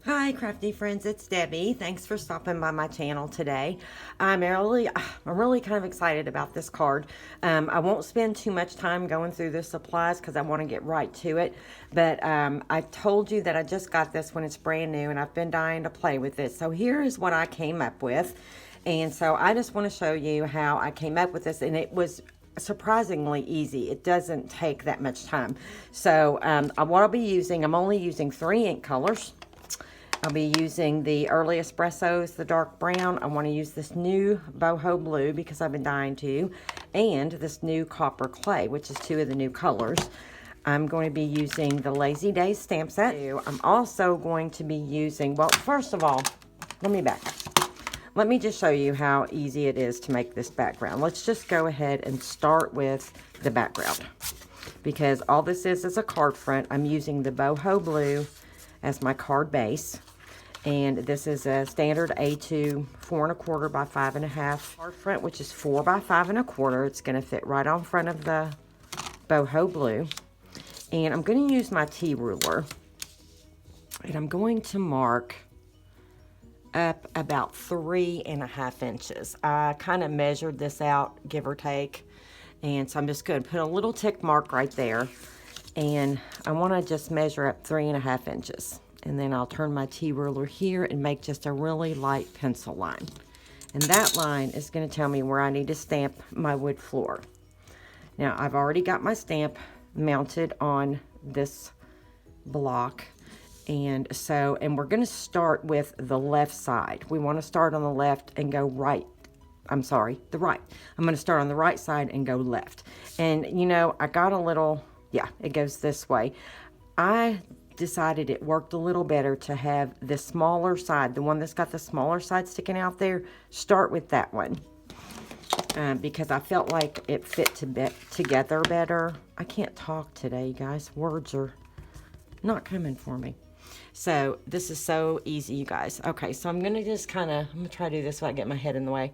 Hi crafty friends, it's Debbie. Thanks for stopping by my channel today. I'm really kind of excited about this card. I won't spend too much time going through the supplies because I want to get right to it. But I told you that I just got this when it's brand new and I've been dying to play with it. So here is what I came up with. And so I just want to show you how I came up with this, and it was surprisingly easy. It doesn't take that much time. So what I'll be using, I'm only using 3 ink colors. I'll be using the Early Espressos, the dark brown. I want to use this new boho blue because I've been dying to, and this new copper clay, which is 2 of the new colors. I'm going to be using the Lazy Days stamp set. I'm also going to be using, well, first of all, let me back up. Let me just show you how easy it is to make this background. Let's just go ahead and start with the background, because all this is a card front. I'm using the boho blue as my card base, and this is a standard A2 4 1/4 by 5 1/2 card front, which is 4 by 5 1/4. It's going to fit right on front of the boho blue. And I'm going to use my T ruler, and I'm going to mark up about 3 1/2 inches. I kind of measured this out, give or take, and so I'm just going to put a little tick mark right there, and I want to just measure up 3 1/2 inches, and then I'll turn my T ruler here and make just a really light pencil line, and that line is going to tell me where I need to stamp my wood floor. Now I've already got my stamp mounted on this block. And we're going to start with the left side. We want to start on the left and go right. I'm sorry, the right. I'm going to start on the right side and go left. And, you know, I got a little, yeah, it goes this way. I decided it worked a little better to have the smaller side, the one that's got the smaller side sticking out there, start with that one. Because I felt like it fit together better. I can't talk today, guys. Words are not coming for me. So this is so easy, you guys. Okay, so I'm gonna just I'm gonna try to do this so I get my head in the way.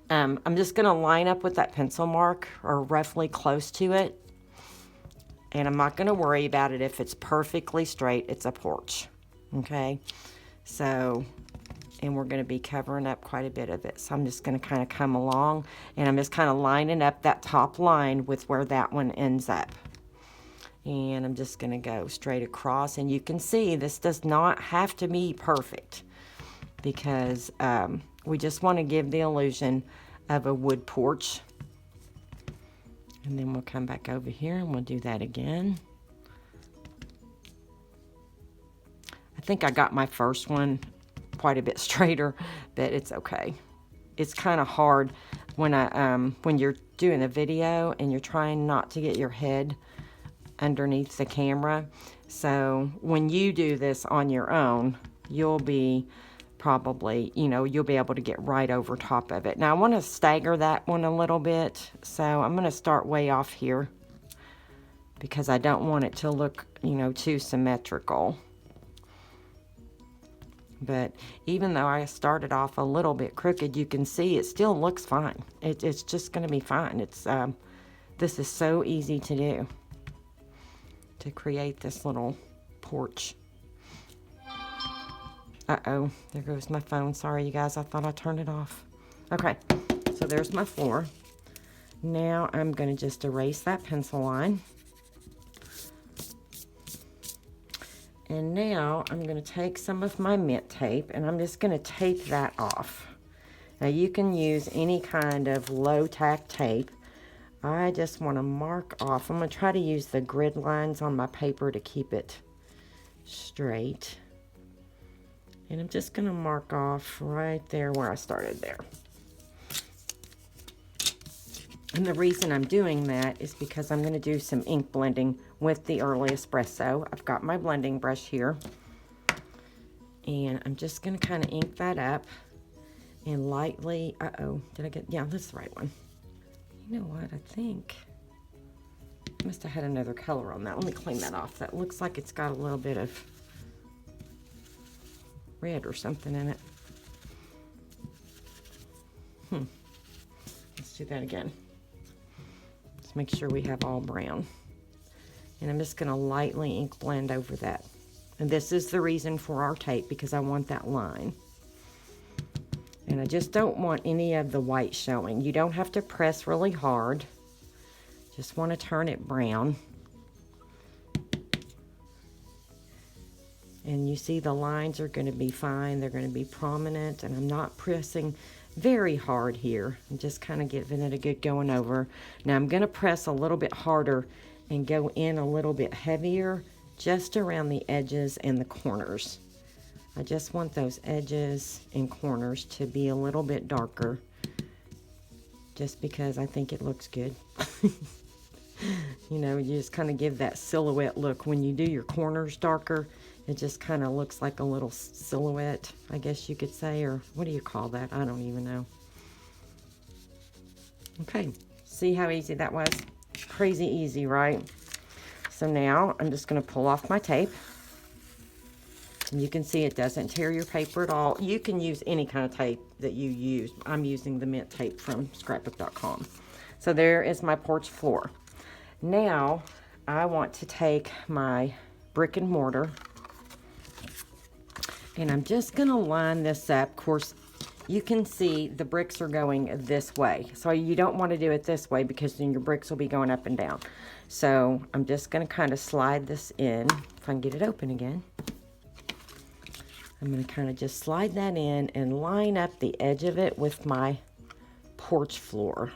I'm just gonna line up with that pencil mark, or roughly close to it. And I'm not gonna worry about it if it's perfectly straight. It's a porch, okay? So, and we're gonna be covering up quite a bit of it. So I'm just gonna kind of come along, and I'm just kind of lining up that top line with where that one ends up. And I'm just going to go straight across, and you can see this does not have to be perfect, because we just want to give the illusion of a wood porch. And then we'll come back over here and we'll do that again. I think I got my first one quite a bit straighter, but it's okay. It's kind of hard when you're doing a video and you're trying not to get your head underneath the camera. So when you do this on your own, you'll be probably, you'll be able to get right over top of it. Now I want to stagger that one a little bit, so I'm going to start way off here because I don't want it to look, too symmetrical. But even though I started off a little bit crooked, you can see it still looks fine. It's just going to be fine. This is so easy to do, to create this little porch. Uh-oh, there goes my phone. Sorry, you guys, I thought I turned it off. Okay, so there's my floor. Now I'm going to just erase that pencil line. And now I'm going to take some of my mint tape, and I'm just going to tape that off. Now you can use any kind of low tack tape. I just want to mark off. I'm going to try to use the grid lines on my paper to keep it straight. And I'm just going to mark off right there where I started there. And the reason I'm doing that is because I'm going to do some ink blending with the Early Espresso. I've got my blending brush here. And I'm just going to kind of ink that up and lightly, yeah, that's the right one. You know what, I think I must have had another color on that. Let me clean that off. That looks like it's got a little bit of red or something in it. Let's do that again. Let's make sure we have all brown. And I'm just going to lightly ink blend over that And this is the reason for our tape, because I want that line. And I just don't want any of the white showing. You don't have to press really hard. Just want to turn it brown. And you see the lines are going to be fine. They're going to be prominent. And I'm not pressing very hard here. I'm just kind of giving it a good going over. Now I'm going to press a little bit harder and go in a little bit heavier just around the edges and the corners. I just want those edges and corners to be a little bit darker, just because I think it looks good. You know, you just kind of give that silhouette look. When you do your corners darker, it just kind of looks like a little silhouette, I guess you could say, or what do you call that? I don't even know. Okay, see how easy that was? Crazy easy, right? So now I'm just going to pull off my tape. And you can see it doesn't tear your paper at all. You can use any kind of tape that you use. I'm using the mint tape from scrapbook.com. So there is my porch floor. Now I want to take my brick and mortar, and I'm just going to line this up. Of course, you can see the bricks are going this way. So you don't want to do it this way, because then your bricks will be going up and down. So I'm just going to kind of slide this in. If I can get it open again. I'm going to kind of just slide that in and line up the edge of it with my porch floor.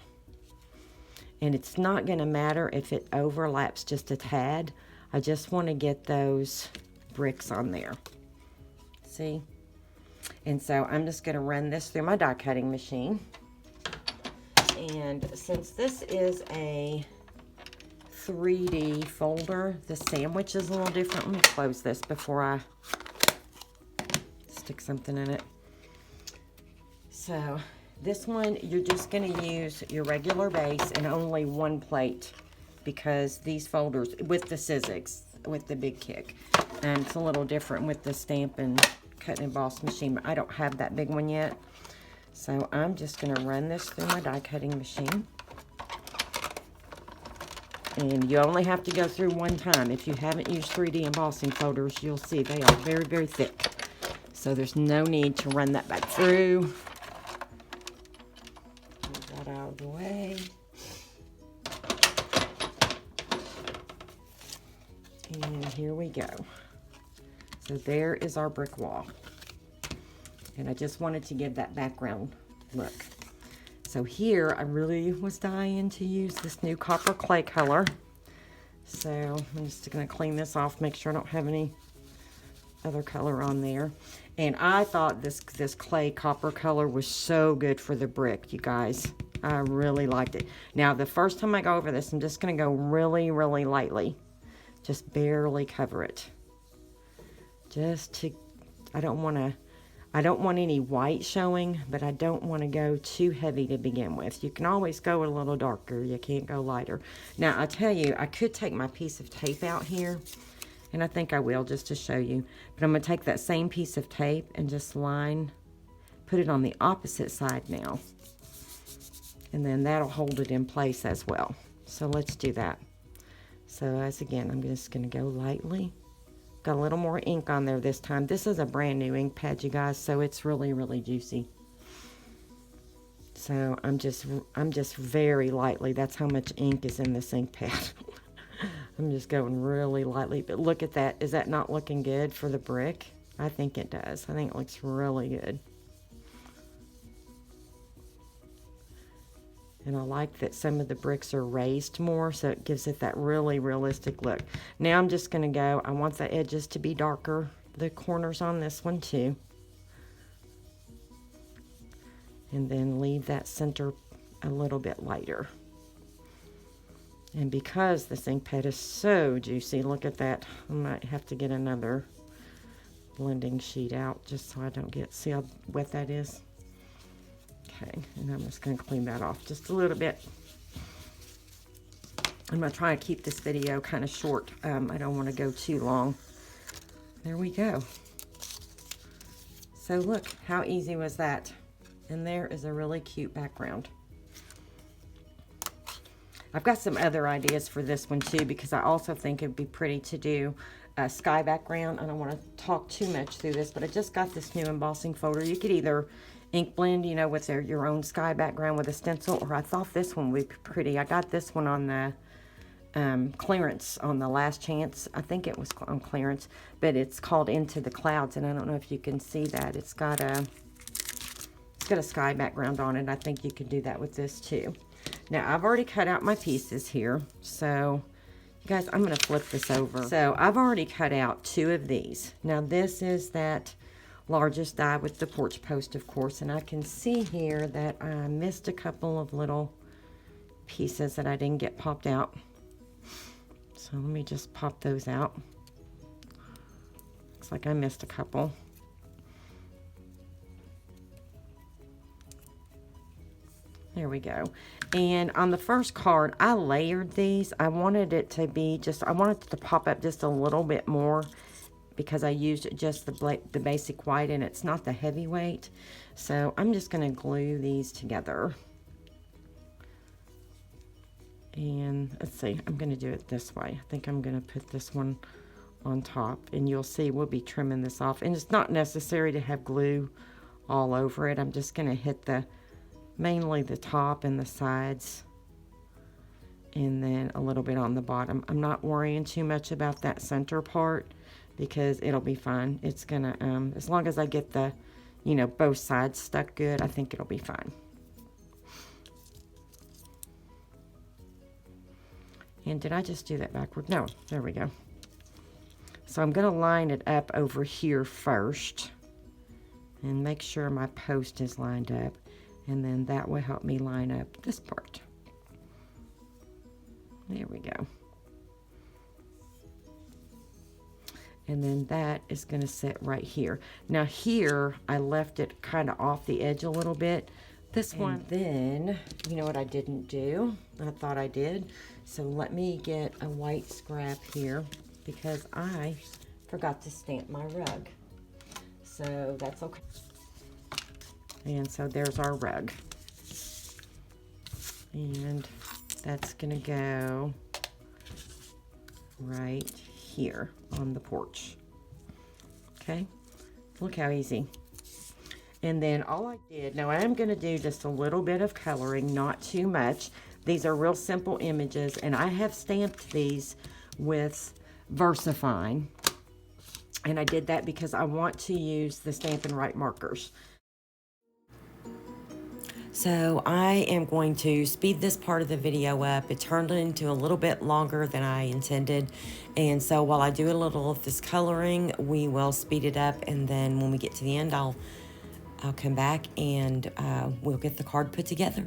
And it's not going to matter if it overlaps just a tad. I just want to get those bricks on there. See? And so I'm just going to run this through my die cutting machine. And since this is a 3D folder, the sandwich is a little different. Let me close this before I stick something in it. So this one, you're just going to use your regular base and only one plate, because these folders with the Sizzix, with the big kick, and it's a little different with the stamp and cut and emboss machine. I don't have that big one yet, so I'm just going to run this through my die cutting machine. And you only have to go through one time. If you haven't used 3D embossing folders, you'll see they are very, very thick. So there's no need to run that back through. Get that out of the way. And here we go. So there is our brick wall. And I just wanted to give that background look. So here I really was dying to use this new copper clay color. So I'm just going to clean this off, make sure I don't have any other color on there. And I thought this clay copper color was so good for the brick, you guys. I really liked it. Now the first time I go over this, I'm just going to go really, really lightly. Just barely cover it. Just to, I don't want any white showing, but I don't want to go too heavy to begin with. You can always go a little darker. You can't go lighter. Now I tell you, I could take my piece of tape out here, and I think I will, just to show you. But I'm going to take that same piece of tape and just put it on the opposite side now. And then that'll hold it in place as well. So let's do that. So as again, I'm just going to go lightly. Got a little more ink on there this time. This is a brand new ink pad, you guys, so it's really, really juicy. So I'm just very lightly. That's how much ink is in this ink pad. I'm just going really lightly, but look at that. Is that not looking good for the brick? I think it does. I think it looks really good. And I like that some of the bricks are raised more, so it gives it that really realistic look. Now I'm just going to go, I want the edges to be darker, the corners on this one too. And then leave that center a little bit lighter. And because this ink pad is so juicy, look at that. I might have to get another blending sheet out just so I don't get, see how wet that is? Okay, and I'm just going to clean that off just a little bit. I'm going to try to keep this video kind of short. I don't want to go too long. There we go. So look, how easy was that? And there is a really cute background. I've got some other ideas for this one too, because I also think it'd be pretty to do sky background. I don't want to talk too much through this, but I just got this new embossing folder. You could either ink blend, you know, with your own sky background with a stencil, or I thought this one would be pretty. I got this one on the clearance on the last chance. I think it was on clearance, but it's called Into the Clouds, and I don't know if you can see that. It's got a sky background on it. I think you could do that with this too. Now, I've already cut out my pieces here, so you guys, I'm going to flip this over. So I've already cut out 2 of these. Now, this is that largest die with the porch post, of course, and I can see here that I missed a couple of little pieces that I didn't get popped out. So let me just pop those out. Looks like I missed a couple. There we go. And on the first card, I layered these. I wanted it to be I wanted it to pop up just a little bit more because I used just the basic white, and it's not the heavyweight. So I'm just going to glue these together. And let's see, I'm going to do it this way. I think I'm going to put this one on top, and you'll see we'll be trimming this off. And it's not necessary to have glue all over it. I'm just going to hit mainly the top and the sides, and then a little bit on the bottom. I'm not worrying too much about that center part because it'll be fine. It's gonna, as long as I get the, you know, both sides stuck good, I think it'll be fine. And did I just do that backward? No, there we go. So I'm gonna line it up over here first and make sure my post is lined up. And then that will help me line up this part. There we go. And then that is going to sit right here. Now here, I left it kind of off the edge a little bit. This one, then, you know what I didn't do? I thought I did. So let me get a white scrap here because I forgot to stamp my rug. So that's okay. And so there's our rug. And that's gonna go right here on the porch. Okay, look how easy. And then all I did, now I'm gonna do just a little bit of coloring, not too much. These are real simple images, and I have stamped these with VersaFine. And I did that because I want to use the Stampin' Write markers. So I am going to speed this part of the video up. It turned into a little bit longer than I intended. And so while I do a little of this coloring, we will speed it up. And then when we get to the end, I'll come back and we'll get the card put together.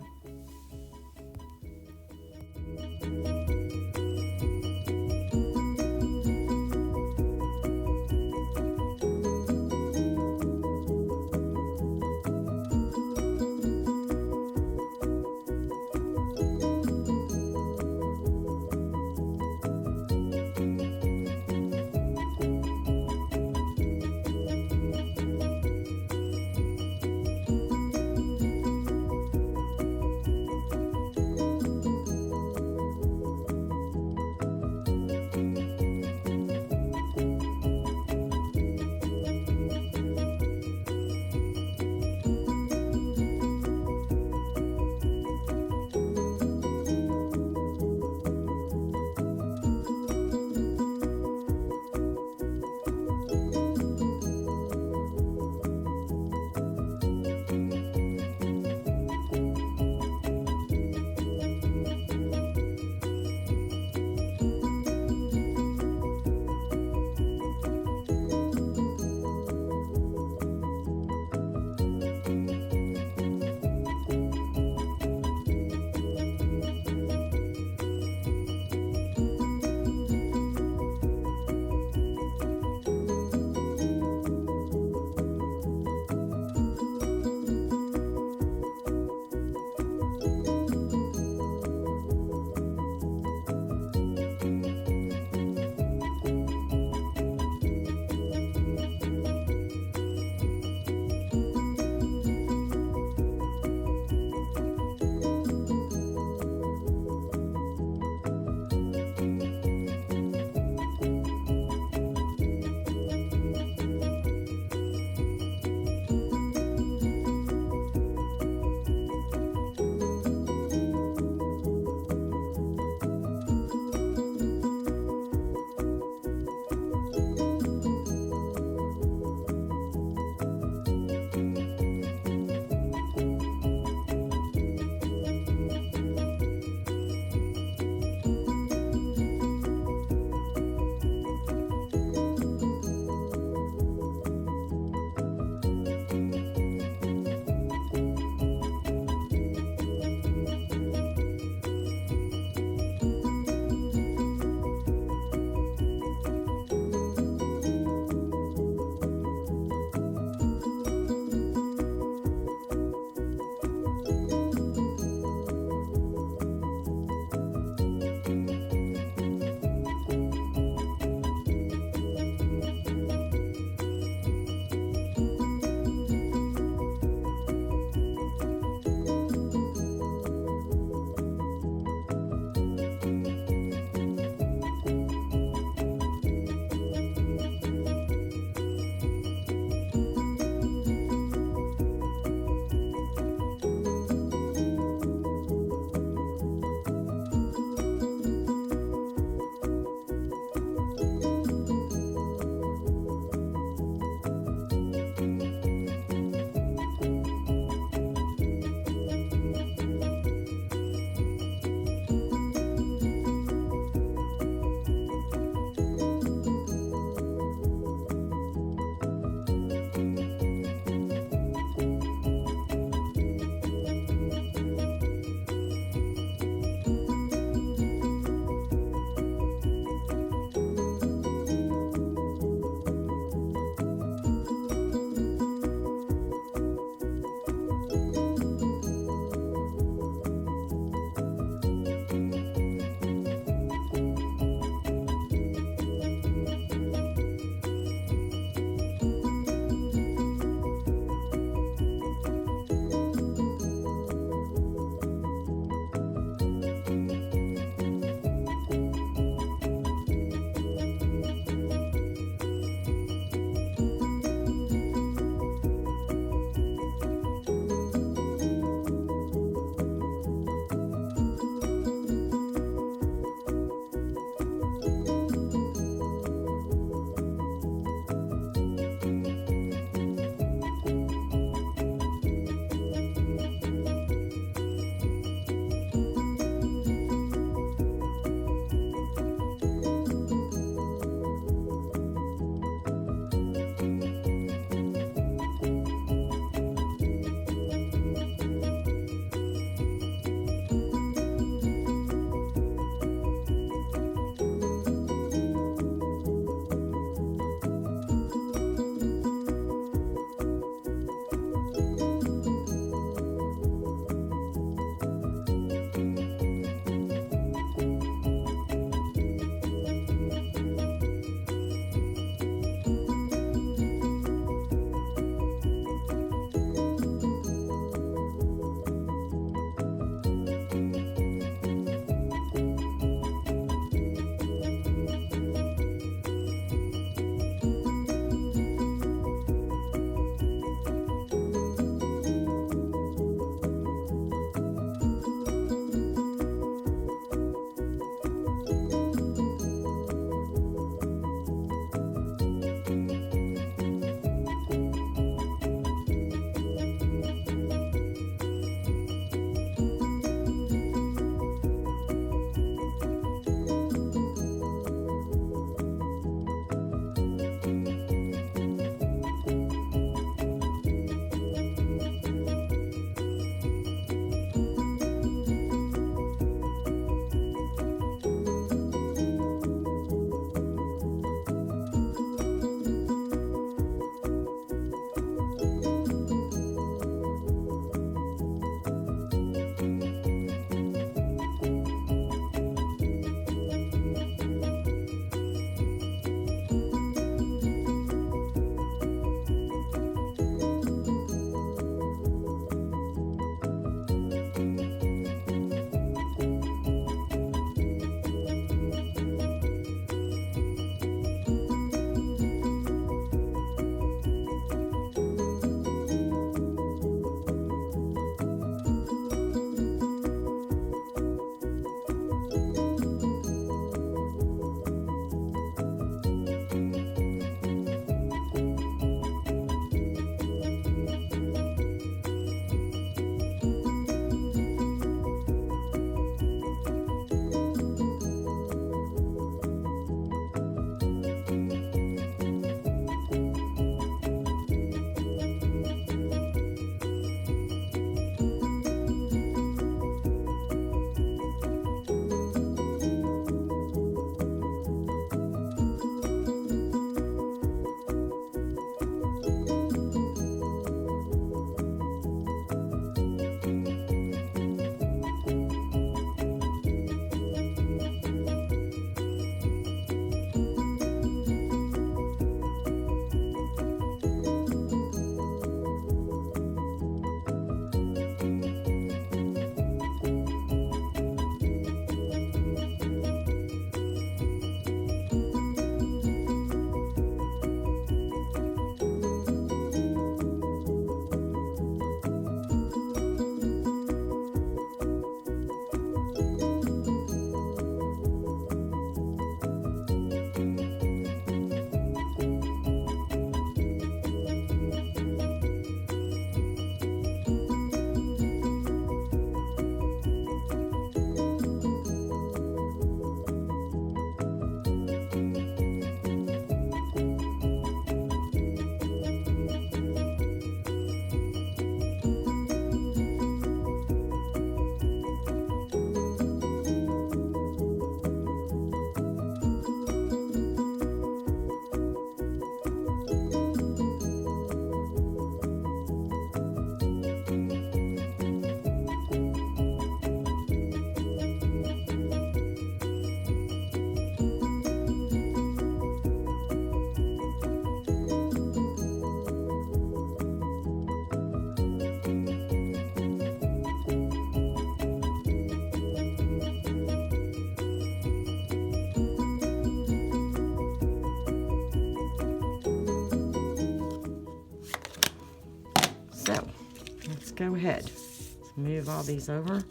go ahead. Let's move all these over.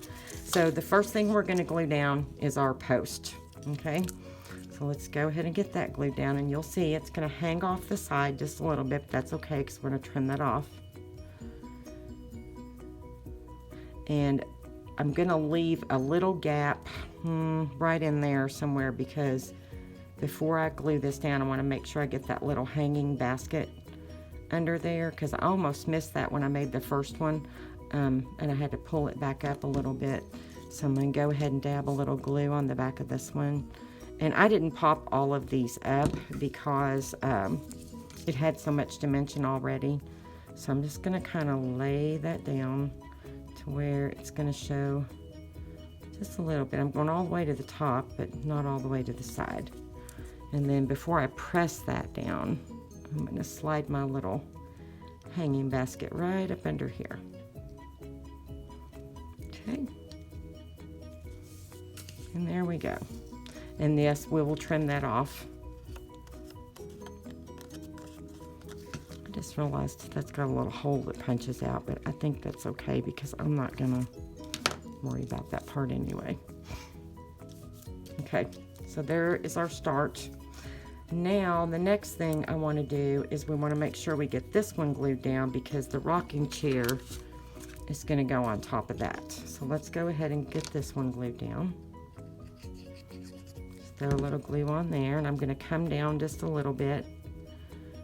So the first thing we're going to glue down is our post. Okay, so let's go ahead and get that glued down, and you'll see it's going to hang off the side just a little bit, but that's okay because we're going to trim that off. And I'm going to leave a little gap right in there somewhere, because before I glue this down, I want to make sure I get that little hanging basket under there, because I almost missed that when I made the first one, and I had to pull it back up a little bit. So I'm going to go ahead and dab a little glue on the back of this one. And I didn't pop all of these up because it had so much dimension already. So I'm just going to kind of lay that down to where it's going to show just a little bit. I'm going all the way to the top, but not all the way to the side. And then before I press that down, I'm going to slide my little hanging basket right up under here. Okay. And there we go. And yes, we will trim that off. I just realized that's got a little hole that punches out, but I think that's okay because I'm not going to worry about that part anyway. Okay, so there is our start. Now, the next thing I want to do is we want to make sure we get this one glued down, because the rocking chair is going to go on top of that. So let's go ahead and get this one glued down. Just throw a little glue on there, and I'm going to come down just a little bit,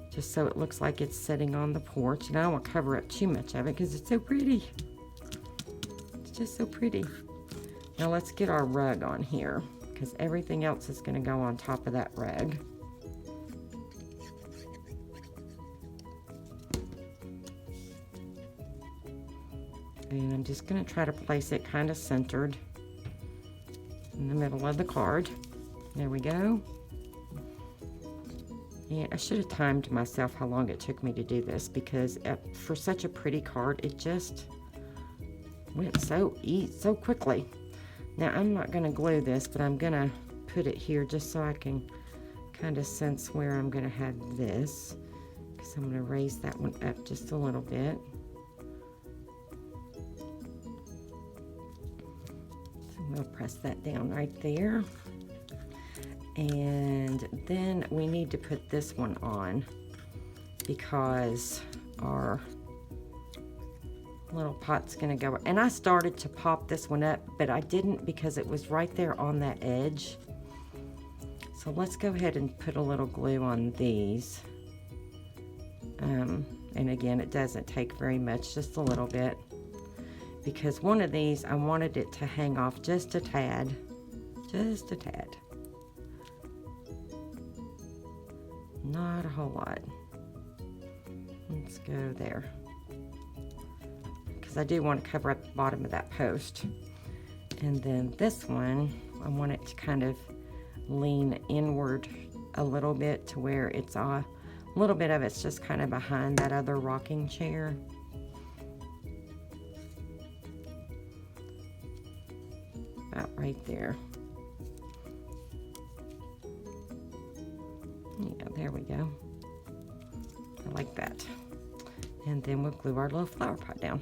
just so it looks like it's sitting on the porch. And I don't want to cover up too much of it because it's so pretty. It's just so pretty. Now let's get our rug on here, because everything else is going to go on top of that rug. And I'm just going to try to place it kind of centered in the middle of the card. There we go. And I should have timed myself how long it took me to do this, because for such a pretty card, it just went so quickly. Now, I'm not going to glue this, but I'm going to put it here just so I can kind of sense where I'm going to have this, because I'm going to raise that one up just a little bit. We'll press that down right there. And then we need to put this one on, because our little pot's gonna go. And I started to pop this one up, but I didn't because it was right there on that edge. So let's go ahead and put a little glue on these. And again, it doesn't take very much, just a little bit, because one of these, I wanted it to hang off just a tad. Just a tad. Not a whole lot. Let's go there. Because I do want to cover up the bottom of that post. And then this one, I want it to kind of lean inward a little bit to where it's a little bit of it's just kind of behind that other rocking chair. About right there. Yeah, there we go. I like that. And then we'll glue our little flower pot down.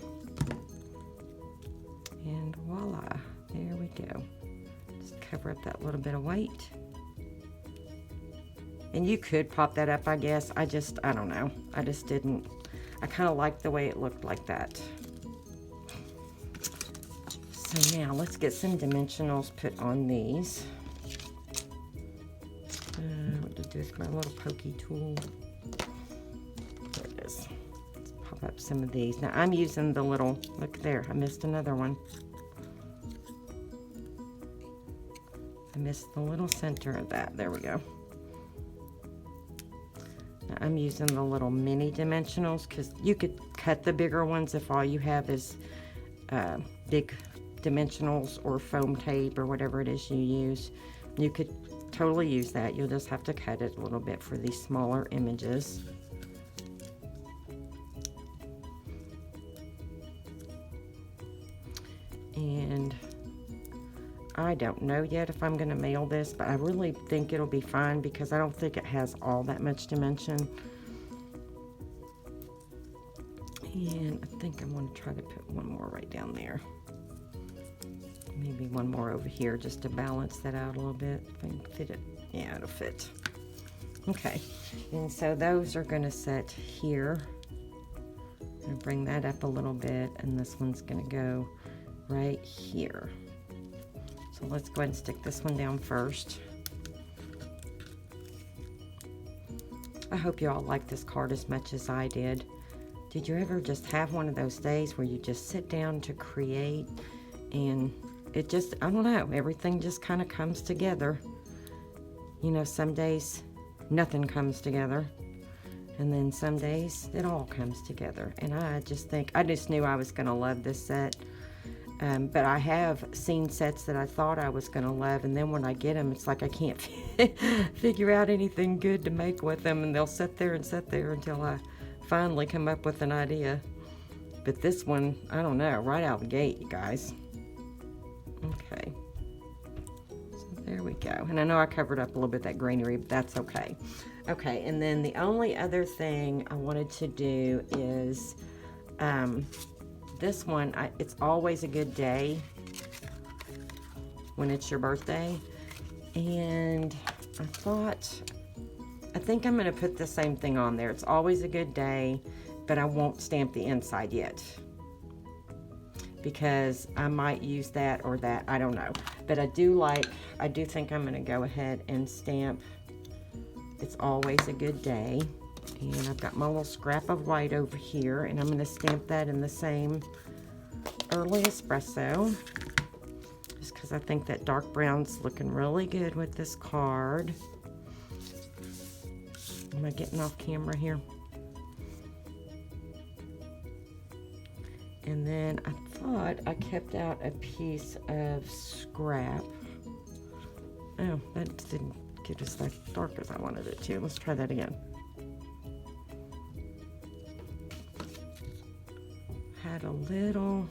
And voila, there we go. Just cover up that little bit of white. And you could pop that up, I guess. I don't know. I just didn't. I kind of like the way it looked like that. So now let's get some dimensionals put on these. What to do with my little pokey tool. There it is. Let's pop up some of these. Now I'm using the little, look there, I missed another one. I missed the little center of that. There we go. Now I'm using the little mini dimensionals, because you could cut the bigger ones if all you have is big dimensionals or foam tape or whatever it is you use. You could totally use that. You'll just have to cut it a little bit for these smaller images. And I don't know yet if I'm going to mail this, but I really think it'll be fine because I don't think it has all that much dimension. And I think I'm going to try to put one more right down there. Maybe one more over here just to balance that out a little bit. If I can fit it. Yeah, it'll fit. Okay, and so those are going to set here. I'm going to bring that up a little bit, and this one's going to go right here. So let's go ahead and stick this one down first. I hope you all like this card as much as I did. Did you ever just have one of those days where you just sit down to create and it just, I don't know, everything just kind of comes together? You know, some days nothing comes together, and then some days it all comes together. And I just knew I was going to love this set. But I have seen sets that I thought I was going to love, and then when I get them, it's like I can't figure out anything good to make with them, and they'll sit there until I finally come up with an idea. But this one, I don't know, right out the gate, you guys. Okay. So there we go. And I know I covered up a little bit of that greenery, but that's okay. Okay, and then the only other thing I wanted to do is this one, it's always a good day when it's your birthday. And I think I'm going to put the same thing on there. It's always a good day, but I won't stamp the inside yet, because I might use that or that. I don't know. But I do think I'm going to go ahead and stamp It's Always a Good Day. And I've got my little scrap of white over here, and I'm going to stamp that in the same Early Espresso, just because I think that dark brown's looking really good with this card. Am I getting off camera here? And then I thought I kept out a piece of scrap. Oh, that didn't get as dark as I wanted it to. Let's try that again. Had a little,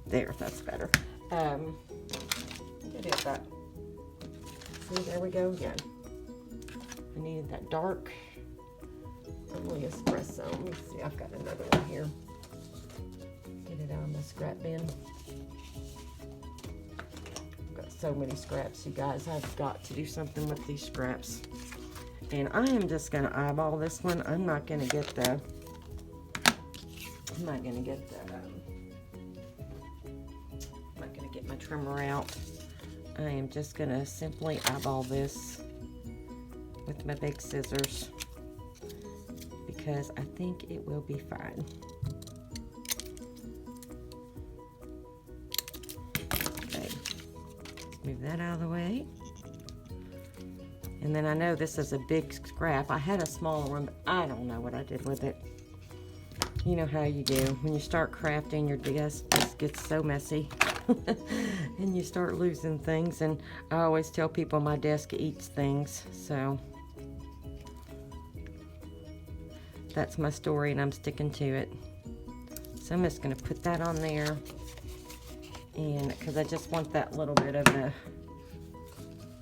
there, that's better. It is that. See, there we go again. I needed that dark Early Espresso. Let me see, I've got another one here. Get it out of my scrap bin. I've got so many scraps, you guys. I've got to do something with these scraps. And I am just going to eyeball this one. I'm not going to get the I'm not going to get my trimmer out. I am just going to simply eyeball this with my big scissors, because I think it will be fine. Okay, let's move that out of the way. And then I know this is a big scrap. I had a smaller one, but I don't know what I did with it. You know how you do. When you start crafting, your desk just gets so messy. And you start losing things. And I always tell people my desk eats things. So that's my story, and I'm sticking to it. So I'm just going to put that on there. And because I just want that little bit of a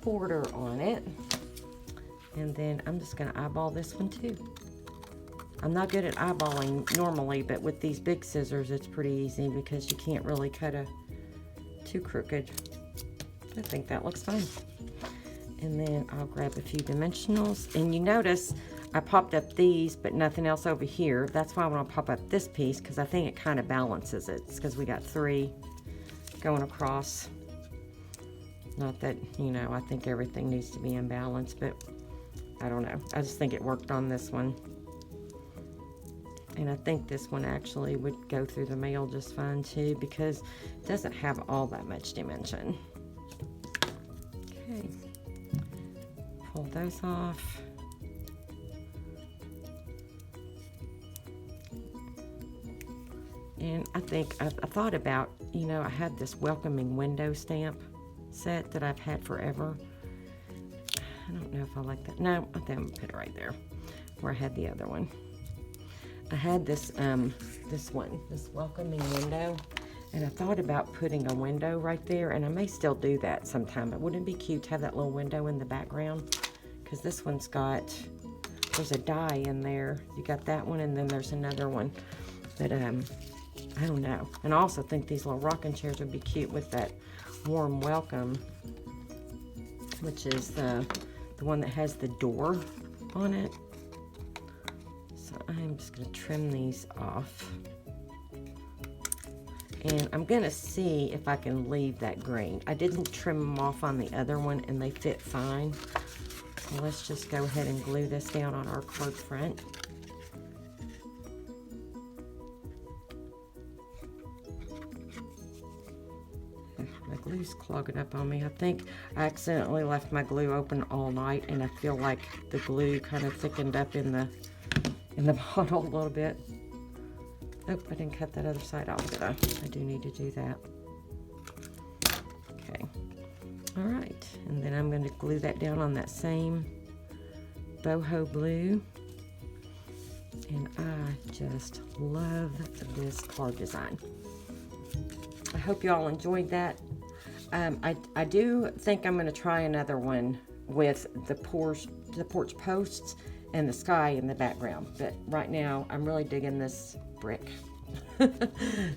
border on it. And then I'm just going to eyeball this one too. I'm not good at eyeballing normally, but with these big scissors, it's pretty easy because you can't really cut too crooked. I think that looks fine. And then I'll grab a few dimensionals. And you notice I popped up these, but nothing else over here. That's why I want to pop up this piece, because I think it kind of balances it. It's because we got 3 going across. Not that, you know, I think everything needs to be in balance, but I don't know. I just think it worked on this one. And I think this one actually would go through the mail just fine too, because it doesn't have all that much dimension. Okay, pull those off. And I think I thought about, you know, I had this welcoming window stamp set that I've had forever. I don't know if I like that. No, I think I'm gonna put it right there where I had the other one. I had this this welcoming window, and I thought about putting a window right there, and I may still do that sometime, but wouldn't it be cute to have that little window in the background? Because this one's got there's a die in there. You got that one, and then there's another one. But I don't know. And I also think these little rocking chairs would be cute with that warm welcome, which is the one that has the door on it. So I'm just going to trim these off. And I'm going to see if I can leave that green. I didn't trim them off on the other one, and they fit fine. So let's just go ahead and glue this down on our card front. My glue's clogging up on me. I think I accidentally left my glue open all night, and I feel like the glue kind of thickened up in the bottle a little bit. Oh, I didn't cut that other side off, did I? I do need to do that. Okay. All right. And then I'm going to glue that down on that same boho blue. And I just love this card design. I hope you all enjoyed that. I do think I'm going to try another one with the porch posts and the sky in the background. But right now, I'm really digging this brick.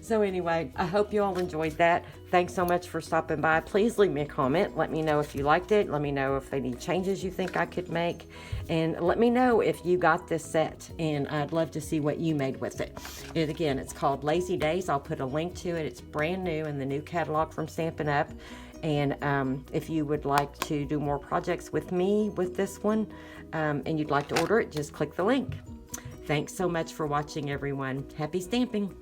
So anyway, I hope you all enjoyed that. Thanks so much for stopping by. Please leave me a comment. Let me know if you liked it. Let me know if any changes you think I could make. And let me know if you got this set. And I'd love to see what you made with it. And again, it's called Lazy Days. I'll put a link to it. It's brand new in the new catalog from Stampin' Up! And if you would like to do more projects with me with this one, and you'd like to order it, just click the link. Thanks so much for watching, everyone. Happy stamping!